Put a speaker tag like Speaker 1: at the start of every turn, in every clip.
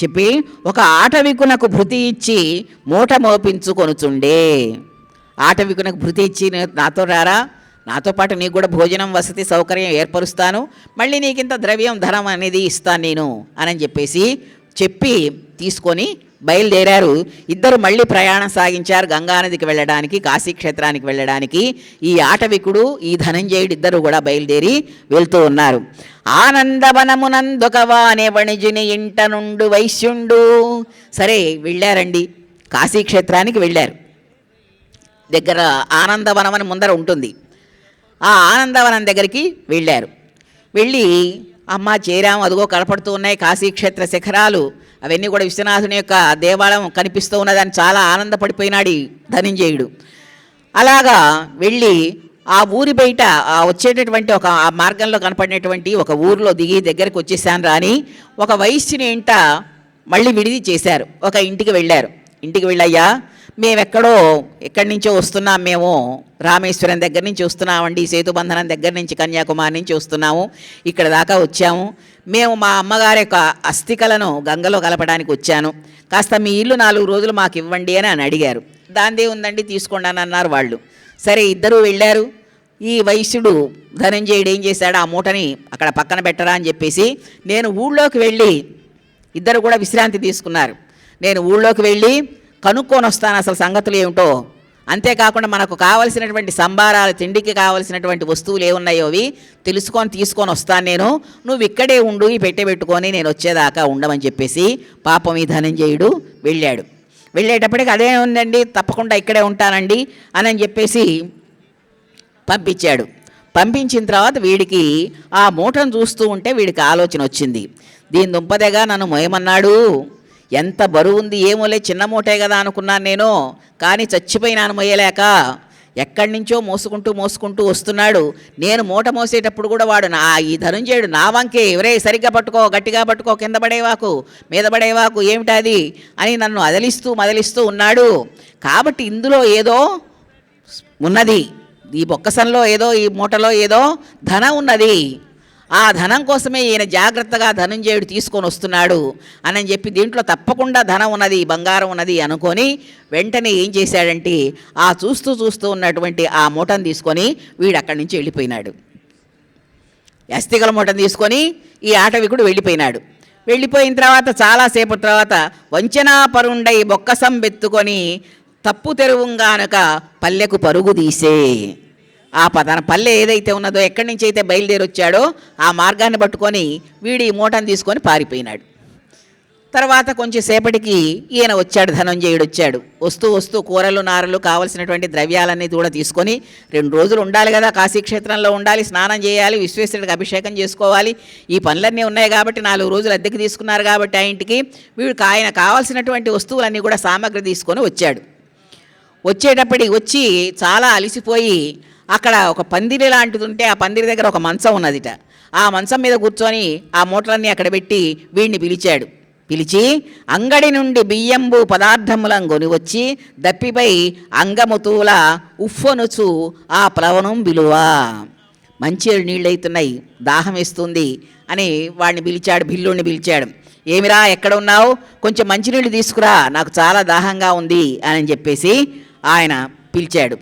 Speaker 1: చెప్పి ఒక ఆటవికునకు భృతి ఇచ్చి మూట మోపించుకొనుచుండే. ఆటవికునకు భృతి ఇచ్చి నాతో రారా, నాతో పాటు నీకు కూడా భోజనం వసతి సౌకర్యం ఏర్పరుస్తాను, మళ్ళీ నీకింత ద్రవ్యం ధనం అనేది ఇస్తాను నేను అని చెప్పి తీసుకొని బయలుదేరారు. ఇద్దరు మళ్ళీ ప్రయాణం సాగించారు గంగానదికి వెళ్ళడానికి, కాశీక్షేత్రానికి వెళ్ళడానికి. ఈ ఆటవికుడు ఈ ధనంజయుడు ఇద్దరు కూడా బయలుదేరి వెళ్తూ ఉన్నారు. ఆనందవనమునందొకవానే వణిజుని ఇంట నుండు వైశ్యుండు. సరే వెళ్ళారండి, కాశీక్షేత్రానికి వెళ్ళారు. దగ్గర ఆనందవనం అని ముందర ఉంటుంది. ఆ ఆనందవనం దగ్గరికి వెళ్ళారు. వెళ్ళి అమ్మ చేరాము, అదిగో కనపడుతూ ఉన్నాయి కాశీక్షేత్ర శిఖరాలు, అవన్నీ కూడా విశ్వనాథుని యొక్క దేవాలయం కనిపిస్తూ ఉన్నదని చాలా ఆనందపడిపోయినాడు ఈ ధనంజయుడు. అలాగా వెళ్ళి ఆ ఊరి బయట వచ్చేటటువంటి ఒక ఆ మార్గంలో కనపడినటువంటి ఒక ఊరిలో దిగి దగ్గరికి వచ్చేసాను రాని ఒక వైశ్యుని ఇంట మళ్ళీ విడిది చేశారు. ఒక ఇంటికి వెళ్ళారు. ఇంటికి వెళ్ళయ్యా, ఎక్కడి నుంచో వస్తున్నాం, మేము రామేశ్వరం దగ్గర నుంచి వస్తున్నామండి, సేతుబంధనం దగ్గర నుంచి కన్యాకుమారి నుంచి వస్తున్నాము, ఇక్కడ దాకా వచ్చాము. మేము మా అమ్మగారి యొక్క అస్థికలను గంగలో కలపడానికి వచ్చాను, కాస్త మీ ఇల్లు 4 రోజులు మాకు ఇవ్వండి అని అడిగారు. దాందే ఉందండి తీసుకోండి అని అన్నారు వాళ్ళు. సరే ఇద్దరూ వెళ్ళారు. ఈ వైశ్యుడు ధనంజయుడు ఏం చేశాడు, ఆ మూటని అక్కడ పక్కన పెట్టరా అని చెప్పేసి నేను ఊళ్ళోకి వెళ్ళి, ఇద్దరు కూడా విశ్రాంతి తీసుకున్నారు, నేను ఊళ్ళోకి వెళ్ళి కనుక్కొని వస్తాను అసలు సంగతులు ఏమిటో, అంతేకాకుండా మనకు కావలసినటువంటి సంబారాలు, తిండికి కావలసినటువంటి వస్తువులు ఏమున్నాయో అవి తీసుకొని వస్తాను నేను, నువ్వు ఇక్కడే ఉండు, ఈ పెట్టుకొని నేను వచ్చేదాకా ఉండమని చెప్పేసి పాపం ఈ ధనంజయుడు వెళ్ళాడు. వెళ్ళేటప్పటికి అదే ఉందండి, తప్పకుండా ఇక్కడే ఉంటానండి అని చెప్పేసి పంపించాడు. పంపించిన తర్వాత వీడికి ఆ మూటను చూస్తూ ఉంటే వీడికి ఆలోచన వచ్చింది, దీని దుంపదేగా నన్ను మోయమన్నాడు, ఎంత బరువు ఉంది, ఏమోలే చిన్న మూటే కదా అనుకున్నాను నేను, కానీ చచ్చిపోయినాను మొయ్యలేక. ఎక్కడి నుంచో మోసుకుంటూ వస్తున్నాడు. నేను మూట మోసేటప్పుడు కూడా వాడు ఈ ధనంజయుడు నా వంకే, ఎవరే సరిగ్గా పట్టుకో, గట్టిగా పట్టుకో, కింద పడేవాకు, మీద పడేవాకు, ఏమిటది అని నన్ను మదలిస్తూ ఉన్నాడు. కాబట్టి ఇందులో ఏదో ఉన్నది, ఈ బొక్కసంలో ఏదో, ఈ మూటలో ఏదో ధనం ఉన్నది, ఆ ధనం కోసమే ఈయన జాగ్రత్తగా ధనంజయుడు తీసుకొని వస్తున్నాడు అని చెప్పి దీంట్లో తప్పకుండా ధనం ఉన్నది, బంగారం ఉన్నది అనుకొని వెంటనే ఏం చేశాడంటే ఆ చూస్తూ ఉన్నటువంటి ఆ మూటను తీసుకొని వీడు అక్కడి నుంచి వెళ్ళిపోయినాడు. అస్థికల మూటను తీసుకొని ఈ ఆటవికుడు వెళ్ళిపోయినాడు. వెళ్ళిపోయిన తర్వాత చాలాసేపు తర్వాత వంచనాపరుండై బొక్కసం బెత్తుకొని తప్పు తెరువుగానక పల్లెకు పరుగు తీసే. తన పల్లె ఏదైతే ఉన్నదో, ఎక్కడి నుంచి అయితే బయలుదేరి వచ్చాడో ఆ మార్గాన్ని పట్టుకొని వీడి మూటను తీసుకొని పారిపోయినాడు. తర్వాత కొంచెం సేపటికి ఈయన వచ్చాడు, ధనంజయుడు వచ్చాడు. వస్తూ కూరలు నారలు కావలసినటువంటి ద్రవ్యాలన్నీ కూడా తీసుకొని 2 రోజులు ఉండాలి కదా, కాశీక్షేత్రంలో ఉండాలి, స్నానం చేయాలి, విశ్వేశ్వరుడికి అభిషేకం చేసుకోవాలి, ఈ పనులన్నీ ఉన్నాయి కాబట్టి 4 రోజులు అద్దెకి తీసుకున్నారు కాబట్టి ఆ ఇంటికి వీడికి ఆయన కావాల్సినటువంటి వస్తువులన్నీ కూడా సామాగ్రి తీసుకొని వచ్చాడు. వచ్చి చాలా అలిసిపోయి అక్కడ ఒక పందిరి లాంటిది ఉంటే ఆ పందిరి దగ్గర ఒక మంచం ఉన్నదిట. ఆ మంచం మీద కూర్చొని ఆ మూటలన్నీ అక్కడ పెట్టి వీడిని పిలిచి అంగడి నుండి బియ్యంబు పదార్థములను కొని వచ్చి దప్పిపై అంగముతూల ఉఫ్ఫొనుచు ఆ ప్లవనం విలువ, మంచి నీళ్ళు అవుతున్నాయి, దాహం వేస్తుంది అని వాడిని బిల్లుడిని పిలిచాడు. ఏమిరా ఎక్కడ ఉన్నావు, కొంచెం మంచినీళ్ళు తీసుకురా, నాకు చాలా దాహంగా ఉంది అని చెప్పేసి ఆయన పిలిచాడు.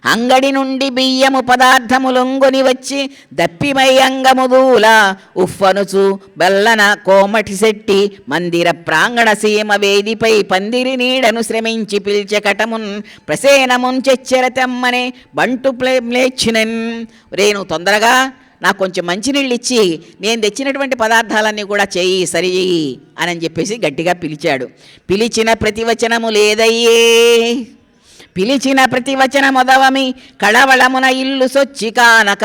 Speaker 1: అంగడి నుండి బియ్యము పదార్థములొంగొని వచ్చి దప్పిమై అంగముదూల ఉఫ్ఫనుచు బెల్లన కోమటి శెట్టి మందిర ప్రాంగణ సీమ వేదిపై పందిరి నీడను శ్రమించి పిల్చె కటమున్ ప్రసేనమున్ చెచ్చెర తెమ్మనే బంటు ప్లేచ్చినన్. రేను తొందరగా నాకు కొంచెం మంచినీళ్ళు ఇచ్చి నేను తెచ్చినటువంటి పదార్థాలన్నీ కూడా సరి చెయ్యి అని చెప్పేసి గట్టిగా పిలిచాడు. పిలిచిన ప్రతివచనము లేదయ్యే, పిలిచిన ప్రతివచన మొదవమి కళవళమున ఇల్లు సొచ్చి కానక.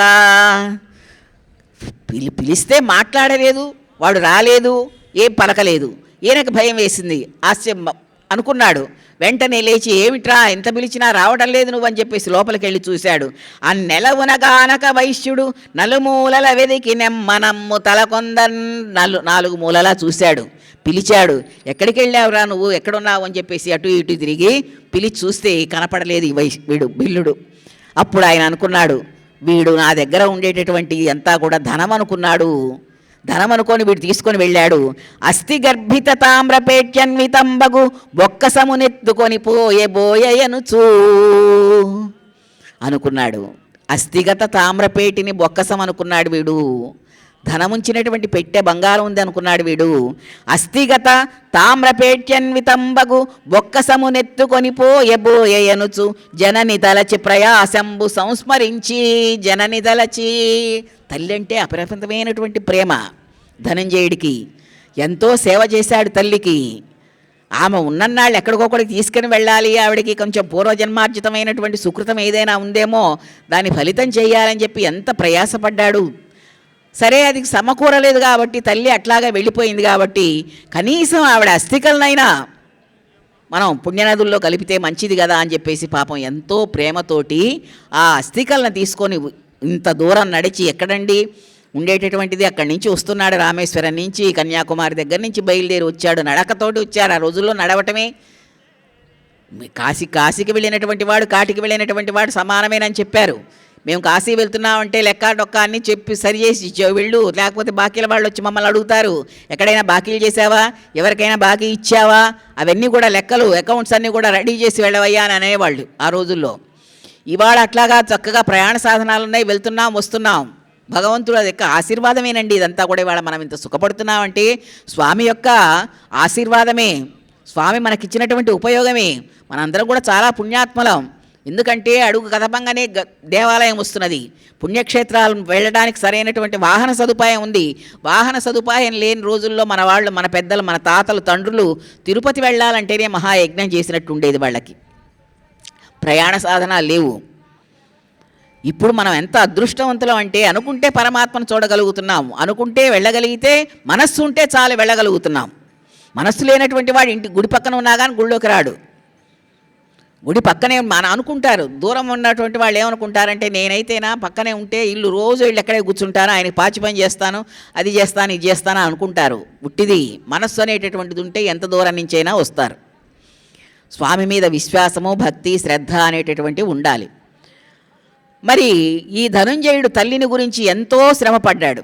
Speaker 1: పిలిస్తే మాట్లాడలేదు, వాడు రాలేదు, ఏం పలకలేదు. ఈయనకు భయం వేసింది, ఆశ్చర్యం అనుకున్నాడు. వెంటనే లేచి ఏమిట్రా ఎంత పిలిచినా రావడం లేదు నువ్వు అని చెప్పేసి లోపలికి వెళ్ళి చూశాడు. అన్నెలవునగానక వైశ్యుడు నలుమూలల వెదికి నెమ్మనమ్ము తలకొందన్. 4 మూలలా చూశాడు, పిలిచాడు. ఎక్కడికి వెళ్ళావురా నువ్వు, ఎక్కడున్నావు అని చెప్పేసి అటు ఇటు తిరిగి పిలిచి చూస్తే కనపడలేదు వీడు బిల్లుడు. అప్పుడు ఆయన అనుకున్నాడు, వీడు నా దగ్గర ఉండేటటువంటి అంతా కూడా ధనం అనుకున్నాడు, ధనం అనుకొని వీడు తీసుకొని వెళ్ళాడు. అస్థి గర్భిత తామ్రపేట్యన్వితంబగు బొక్కసమునెత్తుకొని పోయే బోయనుచూ అనుకున్నాడు. అస్థిగత తామ్రపేటిని బొక్కసం అనుకున్నాడు వీడు. ధనముంచినటువంటి పెట్టె బంగారం ఉంది అనుకున్నాడు వీడు. అస్థిగత తామ్రపేట్యన్వితంబగు బొక్కసమునెత్తుకొని పోయబోయనుచు జనని తలచి ప్రయాసంబు సంస్మరించి జనని తలచి. తల్లి అంటే అపరిమితమైనటువంటి ప్రేమ ధనంజయుడికి. ఎంతో సేవ చేశాడు తల్లికి. ఆమె ఉన్నన్నాళ్ళు ఎక్కడికొక్కడికి తీసుకుని వెళ్ళాలి, ఆవిడకి కొంచెం పూర్వజన్మార్జితమైనటువంటి సుకృతం ఏదైనా ఉందేమో దాని ఫలితం చేయాలని చెప్పి ఎంత ప్రయాసపడ్డాడు. సరే, అది సమకూరలేదు కాబట్టి తల్లి అట్లాగా వెళ్ళిపోయింది కాబట్టి కనీసం ఆవిడ అస్థికలనైనా మనం పుణ్యనదుల్లో కలిపితే మంచిది కదా అని చెప్పేసి పాపం ఎంతో ప్రేమతోటి ఆ అస్థికలను తీసుకొని ఇంత దూరం నడిచి, ఎక్కడండి ఉండేటటువంటిది, అక్కడి నుంచి వస్తున్నాడు, రామేశ్వరం నుంచి కన్యాకుమారి దగ్గర నుంచి బయలుదేరి వచ్చాడు. నడకతోటి వచ్చారు. ఆ రోజుల్లో నడవటమే. కాశీకి వెళ్ళినటువంటి వాడు కాటికి వెళ్ళినటువంటి వాడు సమానమేనని చెప్పారు. మేము కాశీ వెళ్తున్నామంటే లెక్క డొక్క అన్నీ చెప్పి సరి చేసి వెళ్ళు, లేకపోతే బాకీల వాళ్ళు వచ్చి మమ్మల్ని అడుగుతారు, ఎక్కడైనా బాకీలు చేసావా, ఎవరికైనా బాకీ ఇచ్చావా, అవన్నీ కూడా లెక్కలు అకౌంట్స్ అన్నీ కూడా రెడీ చేసి వెళ్ళవయ్యా అని అనేవాళ్ళు ఆ రోజుల్లో. ఇవాళ అట్లాగా చక్కగా ప్రయాణ సాధనాలు ఉన్నాయి, వెళ్తున్నాం వస్తున్నాం. భగవంతుడు అది యొక్క ఆశీర్వాదమేనండి ఇదంతా కూడా. ఇవాళ మనం ఇంత సుఖపడుతున్నామంటే స్వామి యొక్క ఆశీర్వాదమే, స్వామి మనకిచ్చినటువంటి ఉపయోగమే. మనందరం కూడా చాలా పుణ్యాత్మలం. ఎందుకంటే అడుగు కదపంగానే దేవాలయం వస్తున్నది. పుణ్యక్షేత్రాలు వెళ్ళడానికి సరైనటువంటి వాహన సదుపాయం ఉంది. వాహన సదుపాయం లేని రోజుల్లో మన వాళ్ళు, మన పెద్దలు, మన తాతలు, తండ్రులు తిరుపతి వెళ్ళాలంటేనే మహాయజ్ఞం చేసినట్టు ఉండేది వాళ్ళకి. ప్రయాణ సాధనాలు లేవు. ఇప్పుడు మనం ఎంత అదృష్టవంతులం అంటే అనుకుంటే పరమాత్మను చూడగలుగుతున్నాం, అనుకుంటే వెళ్ళగలిగితే, మనస్సు ఉంటే చాలు వెళ్ళగలుగుతున్నాం. మనస్సు లేనటువంటి వాడు ఇంటి గుడి పక్కన ఉన్నా కానీ గుళ్ళోకి రాడు. గుడి పక్కనే అనుకుంటారు. దూరం ఉన్నటువంటి వాళ్ళు ఏమనుకుంటారంటే, నేనైతేనా పక్కనే ఉంటే ఇల్లు రోజు వీళ్ళు ఎక్కడే కూర్చుంటాను, ఆయనకి పాచి పని చేస్తాను, అది చేస్తాను, ఇది చేస్తాను అనుకుంటారు. ఉట్టిది. మనస్సు అనేటటువంటిది ఉంటే ఎంత దూరం నుంచైనా వస్తారు. స్వామి మీద విశ్వాసము, భక్తి, శ్రద్ధ అనేటటువంటివి ఉండాలి. మరి ఈ ధనుంజయుడు తల్లిని గురించి ఎంతో శ్రమపడ్డాడు.